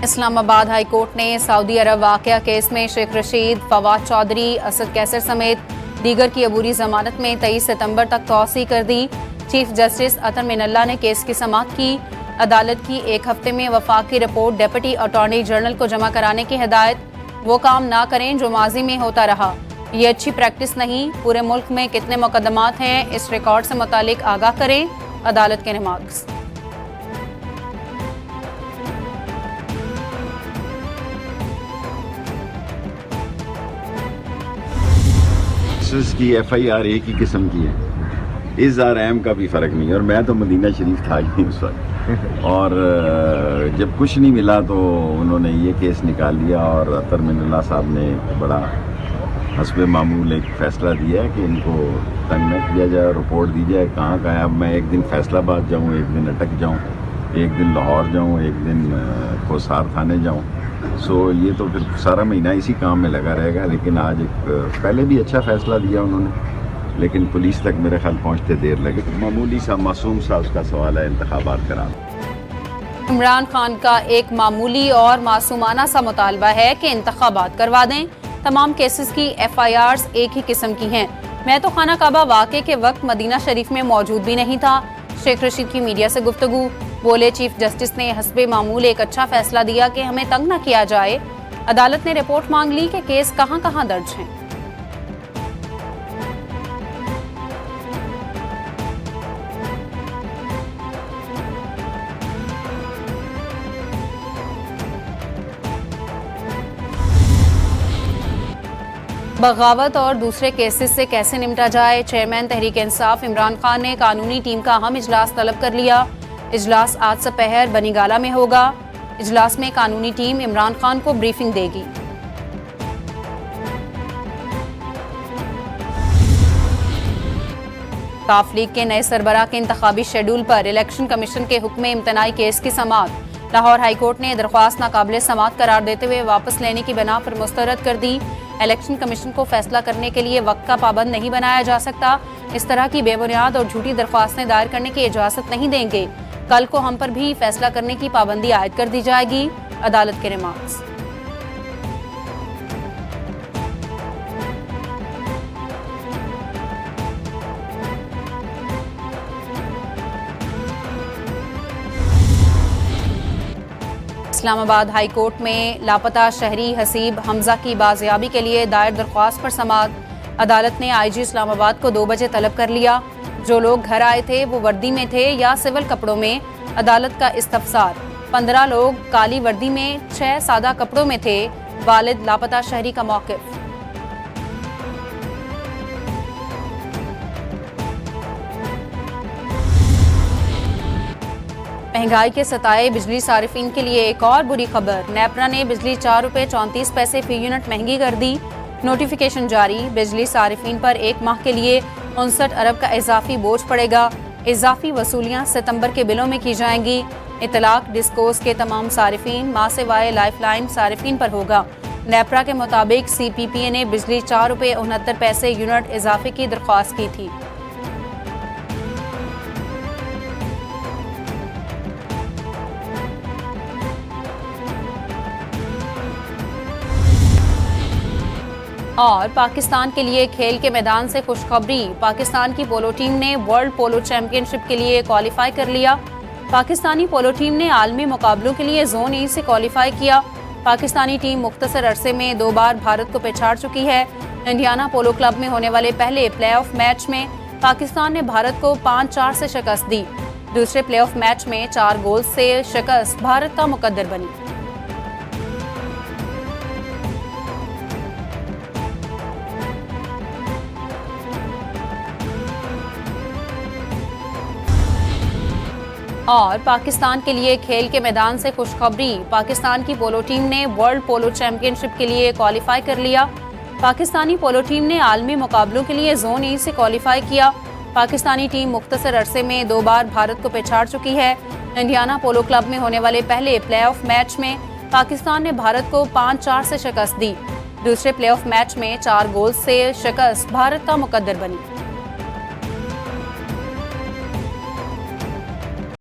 Islamabad high court ने Saudi अरब वाक़या case में शेख रशीद, फवाद चौधरी, असद कैसर समेत दीगर की अबूरी जमानत में 23 सितंबर तक तौसी कर दी। चीफ जस्टिस अतर मिनल्ला ने केस की समाअत की। अदालत की एक हफ्ते में वफाकी रिपोर्ट डिप्टी अटॉर्नी जनरल को जमा कराने की हिदायत। वो काम ना करें जो माजी में होता रहा, ये अच्छी प्रैक्टिस नहीं। पूरे मुल्क में कितने मुकदमात हैं, इस रिकॉर्ड से मुतालिक आगाह करें। अदालत के रिमार्क्स। की FIR एक ही किस्म की है, इस RM का भी फ़र्क नहीं है। और मैं तो मदीना शरीफ था ही उस वक्त, और जब कुछ नहीं मिला तो उन्होंने ये केस निकाल लिया और अतर मिनल्ला साहब ने बड़ा हस्बे मामूल एक फ़ैसला दिया है कि इनको तंग न किया जाए, रिपोर्ट दी जाए कहाँ का है। अब मैं एक दिन फैसलाबाद जाऊँ, एक दिन अटक जाऊँ, एक दिन लाहौर जाऊँ, एक दिन कोसार थाने जाऊँ। सो ये तो फिर सारा महीना इसी काम में लगा रहेगा। लेकिन आज एक पहले भी अच्छा फ़ैसला दिया उन्होंने, लेकिन पुलिस तक मेरे ख्याल पहुँचते देर लगे। मामूली सा मासूम सा उसका सवाल है इंतखाबात कराना। इमरान खान का एक मामूली और मासूमाना सा मुतालबा है कि इंतखाबात करवा दें। तमाम केसेस की FIRs एक ही किस्म की हैं। मैं तो खाना काबा वाक़े के वक्त मदीना शरीफ में मौजूद भी नहीं था। शेख रशीद की मीडिया से गुफ्तगू। बोले, चीफ जस्टिस ने हस्बे मामूल एक अच्छा फैसला दिया कि हमें तंग न किया जाए। अदालत ने रिपोर्ट मांग ली कि केस कहां कहां दर्ज हैं। बगावत और दूसरे केसेस से कैसे निपटा जाए। चेयरमैन तहरीक इंसाफ इमरान खान ने कानूनी टीम का अहम इजलास तलब कर लिया। इजलास आज दोपहर बनीगाला में होगा। इजलास में कानूनी टीम इमरान खान को ब्रीफिंग देगी। काफ लीग के नए सरबराह के इंतखाबी शेड्यूल पर इलेक्शन कमीशन के हुक्म इम्तनाई केस की समाअत। लाहौर हाईकोर्ट ने दरख्वास्त नाकाबिले समाअत करार देते हुए वापस लेने की बिना पर मुस्तरद कर दी। इलेक्शन कमीशन को फैसला करने के लिए वक्त का पाबंद नहीं बनाया जा सकता। इस तरह की बेबुनियाद और झूठी दरख्वास्तें दायर करने की इजाजत नहीं देंगे। कल को हम पर भी फैसला करने की पाबंदी आयद कर दी जाएगी। अदालत के रिमार्क्स। इस्लामाबाद हाई कोर्ट में लापता शहरी हसीब हमजा की बाजियाबी के लिए दायर दरख्वास्त पर समाअत। अदालत ने IG इस्लामाबाद को 2 बजे तलब कर लिया। जो लोग घर आए थे वो वर्दी में थे या सिविल कपड़ों में। अदालत का इस्तफसार। 15 लोग काली वर्दी में, 6 सादा कपड़ों में थे। वालिद लापता शहरी का मौक़िफ़। महंगाई के सताए बिजली सारिफिन के लिए एक और बुरी खबर। नेपरा ने बिजली ₹4.34 फी यूनिट महंगी कर दी। नोटिफिकेशन जारी। बिजली सारिफिन पर एक माह के लिए 59 अरब का इजाफी बोझ पड़ेगा। इजाफी वसूलियाँ सितंबर के बिलों में की जाएंगी। इतलाक डिस्कोस के तमाम सारिफिन माह से वाए लाइफलाइन सारिफिन पर होगा। नेपरा के मुताबिक CPPA ने बिजली ₹4.69 यूनिट इजाफे की दरख्वास्त की थी। और पाकिस्तान के लिए खेल के मैदान से खुशखबरी। पाकिस्तान की पोलो टीम ने वर्ल्ड पोलो चैंपियनशिप के लिए क्वालिफाई कर लिया। पाकिस्तानी पोलो टीम ने आलमी मुकाबलों के लिए जोन E से क्वालिफाई किया। पाकिस्तानी टीम मुख्तसर अरसे में 2 बार भारत को पछाड़ चुकी है। इंडियाना पोलो क्लब में होने वाले पहले प्लेऑफ मैच में पाकिस्तान ने भारत को 5-4 से शिकस्त दी। दूसरे प्लेऑफ मैच में 4 गोल से शिकस्त भारत का मुकद्दर बनी। और पाकिस्तान के लिए खेल के मैदान से खुशखबरी। पाकिस्तान की पोलो टीम ने वर्ल्ड पोलो चैंपियनशिप के लिए क्वालिफाई कर लिया। पाकिस्तानी पोलो टीम ने आलमी मुकाबलों के लिए जोन E से क्वालिफाई किया। पाकिस्तानी टीम मुख्तसर अरसे में 2 बार भारत को पछाड़ चुकी है। इंडियाना पोलो क्लब में होने वाले पहले प्लेऑफ मैच में पाकिस्तान ने भारत को 5-4 से शिकस्त दी। दूसरे प्लेऑफ मैच में 4 गोल से शिकस्त भारत का मुकद्दर बनी।